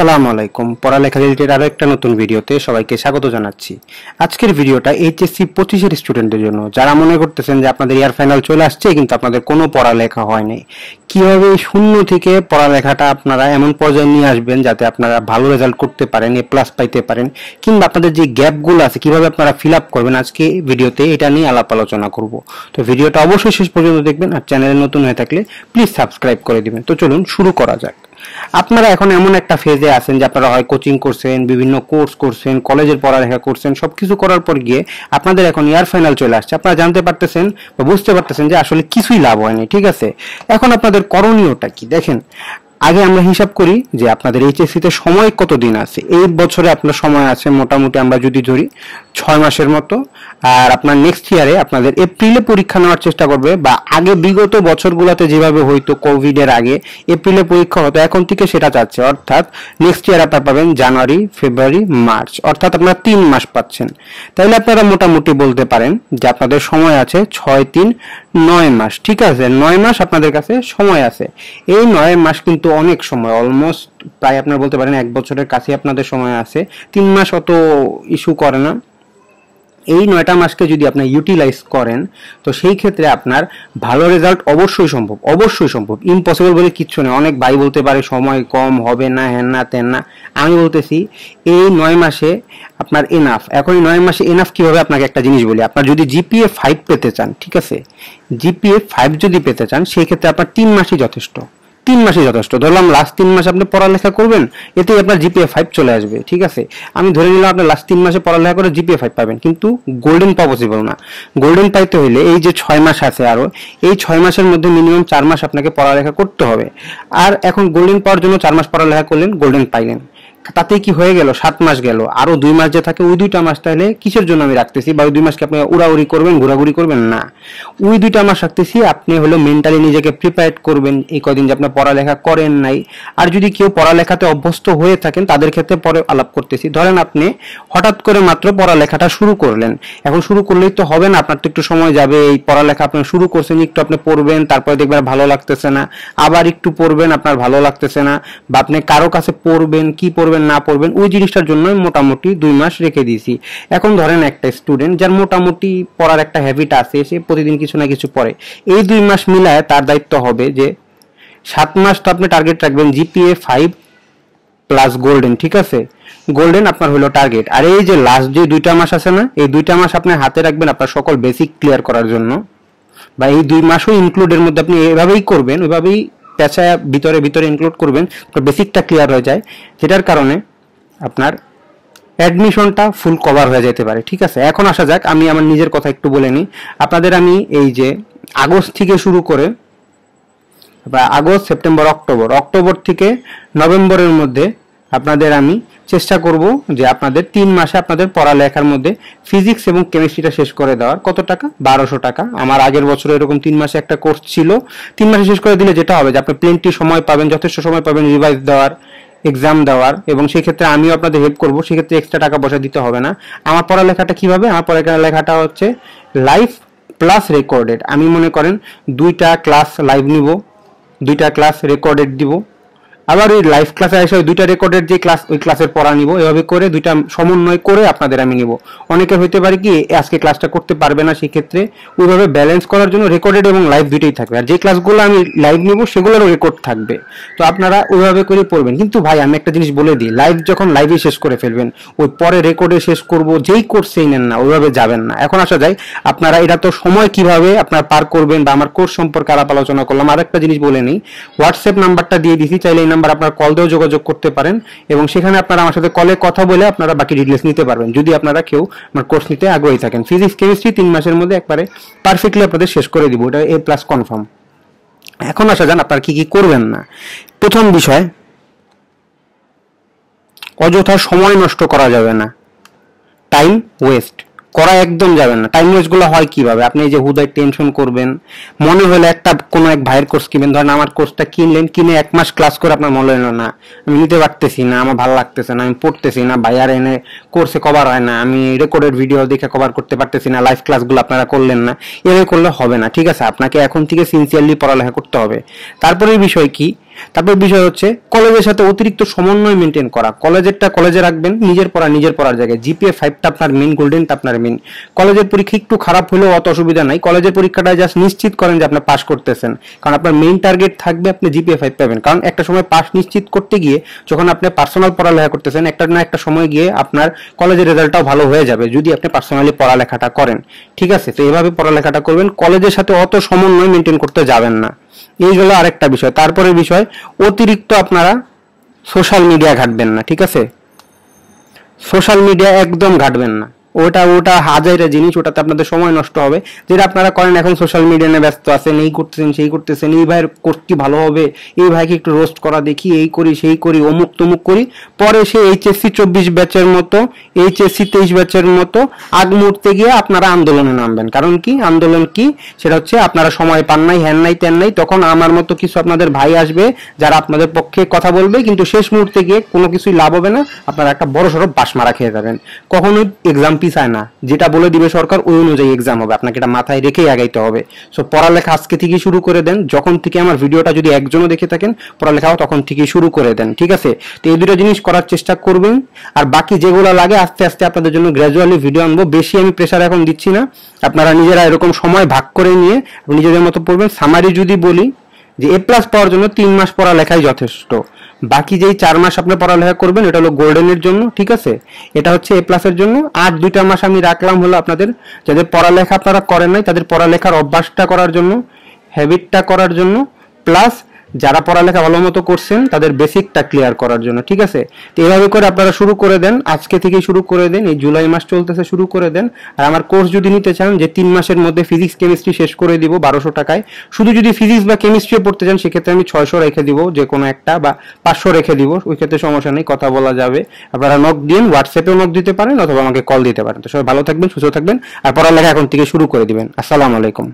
আসসালামু আলাইকুম। পড়ালেখা রিলেটেড আরো একটা নতুন ভিডিওতে সবাইকে স্বাগত জানাচ্ছি। আজকের ভিডিওটা এইচএসসি 25 এর স্টুডেন্টদের জন্য, যারা মনে করতেছেন যে আপনাদের ইয়ার ফাইনাল চলে আসছে কিন্তু আপনাদের কোনো পড়ালেখা হয়নি। কিভাবে শূন্য থেকে পড়ালেখাটা আপনারা এমন পর্যায়ে নিয়ে আসবেন যাতে আপনারা ভালো রেজাল্ট করতে পারেন, এ প্লাস পাইতে পারেন, কিংবা আপনাদের যে গ্যাপগুলো আছে কিভাবে আপনারা ফিল আপ করবেন, আজকে ভিডিওতে এটা নিয়ে আলাপ আলোচনা করব। তো ভিডিওটা অবশ্যই শেষ পর্যন্ত দেখবেন, আর চ্যানেলে নতুন হয়ে থাকলে প্লিজ সাবস্ক্রাইব করে দিবেন। তো চলুন শুরু করা যাক। আপনারা এখন এমন একটা ফেজে আছেন যে আপনারা হয় কোচিং করছেন, বিভিন্ন কোর্স করছেন, কলেজের পড়ালেখা করছেন, সবকিছু করার পর গিয়ে আপনাদের এখন ইয়ার ফাইনাল চলে আসছে। আপনারা জানতে পারতেছেন বা বুঝতে পারতেছেন যে আসলে কিছুই লাভ হয়নি, ঠিক আছে। এখন আপনাদের করণীয়টা কি দেখেন। আগে আমরা হিসাব করি যে আপনাদের এইচএসসি তে সময় কতদিন আছে। এই বছরে আপনার সময় আছে মোটামুটি আমরা যদি ধরি 6 মাসের মতো, আর আপনার নেক্সট ইয়ারে আপনাদের এপ্রিলে পরীক্ষা নেওয়ার চেষ্টা করবে, বা আগে বিগত বছরগুলোতে যেভাবে হয়তো কোভিড এর আগে এপ্রিলে পরীক্ষা হতো, এখন থেকে সেটা যাচ্ছে। অর্থাৎ নেক্সট ইয়ার আপনারা পাবেন জানুয়ারি, ফেব্রুয়ারি, মার্চ, অর্থাৎ আপনারা 3 মাস পাচ্ছেন। তাহলে আপনারা মোটামুটি বলতে পারেন যে আপনাদের সময় আছে 6, 3, 9 মাস, ঠিক আছে। 9 মাস আপনাদের কাছে সময় আছে। এই 9 মাস কিন্তু অনেক সময়, অলমোস্ট প্রায় আপনারা বলতে পারেন 1 বছরের কাছে আপনাদের সময় আছে। 3 মাস অত ইস্যু করে না। এই 9টা মাসকে যদি আপনি ইউটিলাইজ করেন তো সেই ক্ষেত্রে আপনার ভালো রেজাল্ট অবশ্যই সম্ভব, অবশ্যই সম্ভব। ইম্পসিবল বলে কিচ্ছু নেই। অনেক ভাই বলতে পারে সময় কম, হবে না, হ্যান না তেন না। আমি বলতেছি এই 9 মাসে আপনার এনাফ। এখন এই 9 মাসে এনাফ কিভাবে, আপনাকে একটা জিনিস বলি। আপনার যদি জিপিএ 5 পেতে চান, ঠিক আছে, জিপিএ 5 যদি পেতে চান সেই ক্ষেত্রে আপনার 3 মাসই যথেষ্ট। 3 মাসই যথেষ্ট। ধরলাম লাস্ট 3 মাস আপনি পড়ালেখা করবেন, এতেই আপনার জিপিএ 5 চলে আসবে, ঠিক আছে। আমি ধরে নিলাম আপনি লাস্ট 3 মাসে পড়ালেখা করে জিপিএ 5 পাবেন, কিন্তু গোল্ডেন পাওয়া পসিবল না। গোল্ডেন পাইতে হলে এই যে 6 মাস আছে আরো, এই 6 মাসের মধ্যে মিনিমাম 4 মাস আপনাকে পড়ালেখা করতে হবে। আর এখন গোল্ডেন পাওয়ার জন্য 4 মাস পড়ালেখা করলেন, গোল্ডেন পাইলেন, তাতে কি হয়ে গেল 7 মাস গেল। আরো 2 মাস যে থাকে, ওই 2টা মাস তাহলে কিসের জন্য আমি রাখতেছি, বা ওই 2 মাসকে আপনি উড়াউড়ি করবেন, ঘোরাঘুরি করবেন না। ওই 2টা মাস রাখতেছি আপনি হলো মেন্টালি নিজেকে প্রিপেয়ার করবেন এই কদিন যে আপনি পড়ালেখা করেন নাই। আর যদি কেউ পড়ালেখাতে অভ্যস্ত হয়ে থাকেন তাদের ক্ষেত্রে পরে আলাপ করতেছি। ধরেন আপনি হঠাৎ করে মাত্র পড়ালেখাটা শুরু করলেন, এখন শুরু করলেই তো হবে না, আপনার তো একটু সময় যাবে। এই পড়ালেখা আপনি শুরু করছেন, একটু আপনি পড়বেন, তারপরে দেখবেন ভালো লাগতেছে না, আবার একটু পড়বেন, আপনার ভালো লাগতেছে না, বা আপনি কারো কাছে পড়বেন, কি পড়বেন না পড়বেন ওই জিনিসটার জন্য মোটামুটি 2 মাস রেখে দিয়েছি। এখন ধরেন একটা স্টুডেন্ট যার মোটামুটি পড়ার একটা হ্যাবিট আছে, সে প্রতিদিন কিছু না কিছু পড়ে, এই 2 মাস মিলায় তার দায়িত্ব হবে যে 7 মাস তো আপনি টার্গেট রাখবেন জিপিএ 5 প্লাস গোল্ডেন, ঠিক আছে। গোল্ডেন আপনার হলো টার্গেট। আর এই যে লাস্ট যে 2টা মাস আছে না, এই 2টা মাস আপনি হাতে রাখবেন আপনার সকল বেসিক ক্লিয়ার করার জন্য, বা এই 2 মাসও ইনক্লুডের মধ্যে আপনি এভাবেই করবেন, ওইভাবেই পেঁচায় ভিতরে ভিতরে ইনক্লুড করবেন, তো বেসিকটা ক্লিয়ার হয়ে যায়, যেটার কারণে আপনার অ্যাডমিশনটা ফুল কভার হয়ে যেতে পারে, ঠিক আছে। এখন আসা যাক, আমি আমার নিজের কথা একটু বলে নিই আপনাদের। আমি এই যে আগস্ট থেকে শুরু করে, বা আগস্ট, সেপ্টেম্বর, অক্টোবর থেকে নভেম্বরের মধ্যে আপনাদের আমি চেষ্টা করব যে আপনাদের 3 মাসে আপনাদের পড়ালেখার মধ্যে ফিজিক্স এবং কেমিস্ট্রিটা শেষ করে দেওয়ার। কত টাকা? 1200 টাকা। আমার আগের বছরে এরকম 3 মাসে একটা কোর্স ছিল। 3 মাসে শেষ করে দিলে যেটা হবে যে আপনি প্লেন্টি সময় পাবেন, যথেষ্ট সময় পাবেন রিভাইজ দেওয়ার, এক্সাম দেওয়ার, এবং সেই ক্ষেত্রে আমিও আপনাদের হেল্প করব। সেক্ষেত্রে এক্সট্রা টাকা পয়সা দিতে হবে না। আমার পড়ালেখাটা কিভাবে? আমার পড়ালেখাটা হচ্ছে লাইভ প্লাস রেকর্ডেড। আমি মনে করেন 2টা ক্লাস লাইভ নিব, 2টা ক্লাস রেকর্ডেড দিব, আবার ওই লাইভ ক্লাসে এসে ওই 2টা রেকর্ডের যে ক্লাস, ওই ক্লাসের পড়া নিব। এভাবে করে 2টা সমন্বয় করে আপনাদের আমি নিব। অনেকের হইতে পারে কি আজকে ক্লাসটা করতে পারবে না, সেক্ষেত্রে ওইভাবে ব্যালেন্স করার জন্য রেকর্ডেড এবং লাইভ 2টাই থাকবে। আর যে ক্লাসগুলো আমি লাইভ নিব সেগুলোরও রেকর্ড থাকবে। তো আপনারা ওইভাবে করে পড়বেন। কিন্তু ভাই আমি একটা জিনিস বলে দিই, লাইভ যখন লাইভে শেষ করে ফেলবেন, ওই পরে রেকর্ডে শেষ করব যেই কোর্সেই নেন না, ওইভাবে যাবেন না। এখন আসা যায় আপনারা এটা তো সময় কিভাবে আপনারা পার করবেন, বা আমার কোর্স সম্পর্কে আলাপ আলোচনা করলাম। আর একটা জিনিস বলে নিই, হোয়াটসঅ্যাপ নাম্বারটা দিয়ে দিছি, চাইলে এই নাম্বার আপনারা কল দিয়েও যোগাযোগ করতে পারেন, এবং সেখানে আপনারা আমার সাথে কলে কথা বলে আপনারা বাকি ডিটেইলস নিতে পারবেন, যদি আপনারা কেউ আমার কোর্স নিতে আগ্রহী থাকেন। ফিজিক্স কেমিস্ট্রি 3 মাসের মধ্যে একবারে পারফেক্টলি আপনাদের শেষ করে দিব, এটা A+ কনফার্ম। এখন আসা যান আপনারা কি কি করবেন না। প্রথম বিষয়, অযথা সময় নষ্ট করা যাবে না, টাইম ওয়েস্ট করা একদম যাবে না। টাইম ওয়েস্ট গুলো হয় কিভাবে? আপনি এই যে হুদায় টেনশন করবেন, মনে হলে একটা কোনো এক ভাইয়ের কোর্স কিনবেন, ধরেন আমার কোর্সটা কিনলেন, কিনে 1 মাস ক্লাস করে আপনার মনে হলো না, আমি নিতে পারতেছি না, আমার ভালো লাগতেছে না, আমি পড়তেছি না, ভাইয়ার এনে কোর্সে কভার হয় না, আমি রেকর্ডেড ভিডিও দেখে কভার করতে পারতেছি না, লাইভ ক্লাসগুলো আপনারা করলেন না, এভাবে করলে হবে না, ঠিক আছে। আপনাকে এখন থেকে সিনসিয়ারলি পড়ালেখা করতে হবে। তারপরে বিষয় কি, তারপর বিষয় হচ্ছে কলেজের সাথে অতিরিক্ত সমন্বয় মেনটেন করা। কলেজেরটা কলেজে রাখবেন, নিজের পড়ার জায়গায়। জিপিএ 5টা আপনার মেন, গোল্ডেনটা আপনার মেন। কলেজের পরীক্ষা একটু খারাপ হলেও অত অসুবিধা নাই, কলেজের পরীক্ষাটা জাস্ট নিশ্চিত করেন যে আপনি পাস করতেছেন, কারণ আপনার মেইন টার্গেট থাকবে আপনি জিপিএ 5 পাবেন। কারণ একটা সময় পাস নিশ্চিত করতে গিয়ে যখন আপনি পার্সোনাল পড়ালেখা করতেছেন, একটা না একটা সময় গিয়ে আপনার কলেজের রেজাল্টটাও ভালো হয়ে যাবে যদি আপনি পার্সোনালি পড়ালেখাটা করেন। ঠিক আছে, তো এইভাবে পড়ালেখাটা করবেন, কলেজের সাথে অত সমন্বয় মেনটেন করতে যাবেন না। এই হলো আরেকটা বিষয়। তারপরে বিষয়, অতিরিক্ত আপনারা সোশ্যাল মিডিয়া ঘাটবেন না। ঠিক আছে, সোশ্যাল মিডিয়া একদম ঘাটবেন না। ওটা হাজাইরা জিনিস, ওটাতে আপনাদের সময় নষ্ট হবে। যেটা আপনারা করেন এখন, সোশ্যাল মিডিয়া নিয়ে ব্যস্ত আছেন, এই করতেছেন সেই করতেছেন, এই ভাইয়ের কি ভালো হবে, এই ভাইকে একটু রোস্ট করা দেখি, এই করি সেই করি, অমুক তমুক করি। পরে সে এইচএসসি 24 ব্যাচের মতো, এইচএসসি 23 ব্যাচের মতো আগ মুহূর্তে গিয়ে আপনারা আন্দোলনে নামবেন। কারণ কি আন্দোলন কি, সেটা হচ্ছে আপনারা সময় পান নাই, হ্যান নাই তেন নাই। তখন আমার মতো কিছু আপনাদের ভাই আসবে যারা আপনাদের পক্ষে কথা বলবে, কিন্তু শেষ মুহূর্তে গিয়ে কোনো কিছুই লাভ হবে না, আপনারা একটা বড় সড়ো বাস মারা খেয়ে যাবেন। কখনোই এক্সাম পিছায় না, যেটা বলে দিবে সরকার ওই অনুযায়ী এক্সাম হবে, আপনাকে এটা মাথায় রেখেই আগাইতে হবে। সো পড়ালেখা আজকে থেকে শুরু করে দেন। যখন থেকে আমার ভিডিওটা যদি একজনও দেখে থাকেন, পড়ালেখাও তখন থেকে শুরু করে দেন। ঠিক আছে, তো এই দুটো জিনিস করার চেষ্টা করবেন। আর বাকি যেগুলো লাগে আস্তে আস্তে আপনাদের জন্য গ্র্যাজুয়ালি ভিডিও আনবো, বেশি আমি প্রেশার এখন দিচ্ছি না। আপনারা নিজেরা এরকম সময় ভাগ করে নিয়ে নিজেদের মতো পড়বেন। সামারি যদি বলি যে A+ পাওয়ার জন্য 3 মাস পড়ালেখাই যথেষ্ট। বাকি যেই 4 মাস আপনি পড়ালেখা করবেন এটা হলো গোল্ডেনের জন্য। ঠিক আছে, এটা হচ্ছে A+ এর জন্য। আর 2টা মাস আমি রাখলাম হলো আপনাদের যাদের পড়ালেখা আপনারা করেন নাই তাদের পড়ালেখার অভ্যাসটা করার জন্য, হ্যাবিটটা করার জন্য, প্লাস যারা পড়ালেখা ভালো মতো করছেন তাদের বেসিকটা ক্লিয়ার করার জন্য। ঠিক আছে, তো এইভাবে করে আপনারা শুরু করে দেন, আজকে থেকে শুরু করে দেন। এই জুলাই মাস চলতেছে, শুরু করে দেন। আর আমার কোর্স যদি নিতে চান যে 3 মাসের মধ্যে ফিজিক্স কেমিস্ট্রি শেষ করে দিব 1200 টাকায়, শুধু যদি ফিজিক্স বা কেমিস্ট্রি পড়তে চান সেক্ষেত্রে আমি 600 রেখে দিব, যে কোনো একটা, বা 500 রেখে দিব, ওই ক্ষেত্রে সমস্যা নেই, কথা বলা যাবে। আপনারা নক দিন, হোয়াটসঅ্যাপেও নক দিতে পারেন অথবা আমাকে কল দিতে পারেন। তো সবাই ভালো থাকবেন, সুস্থ থাকবেন, আর পড়ালেখা এখন থেকে শুরু করে দিবেন। আসসালামু আলাইকুম।